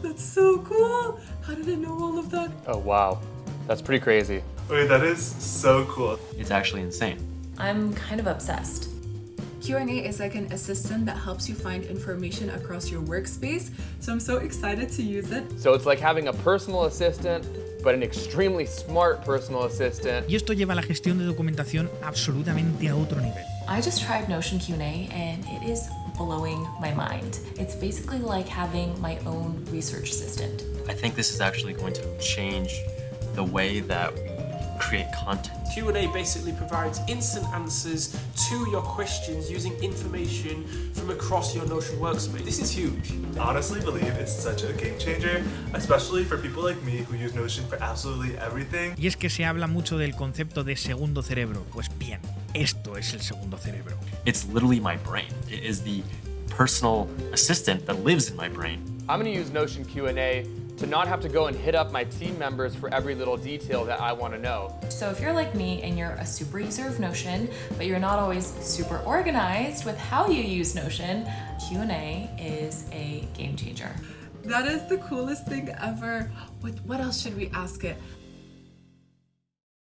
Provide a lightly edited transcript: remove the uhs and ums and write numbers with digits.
That's so cool. How did it know all of that? Oh, wow. That's pretty crazy. Wait, that is so cool. It's actually insane. I'm kind of obsessed. Q&A is like an assistant that helps you find information across your workspace, so I'm so excited to use it. So it's like having a personal assistant, but an extremely smart personal assistant. Y esto lleva la gestión de documentación absolutamente a otro nivel. I just tried Notion Q&A and it is blowing my mind. It's basically like having my own research assistant. I think this is actually going to change the way that we create content. Q&A basically provides instant answers to your questions using information from across your Notion workspace. This is huge. I honestly believe it's such a game changer, especially for people like me who use Notion for absolutely everything. Y es que se habla mucho del concepto de segundo cerebro. Pues bien, esto es el segundo cerebro. It's literally my brain. It is the personal assistant that lives in my brain. I'm going to use Notion Q&A to not have to go and hit up my team members for every little detail that I want to know. So if you're like me and you're a super user of Notion, but you're not always super organized with how you use Notion, Q&A is a game changer. That is the coolest thing ever. What else should we ask it?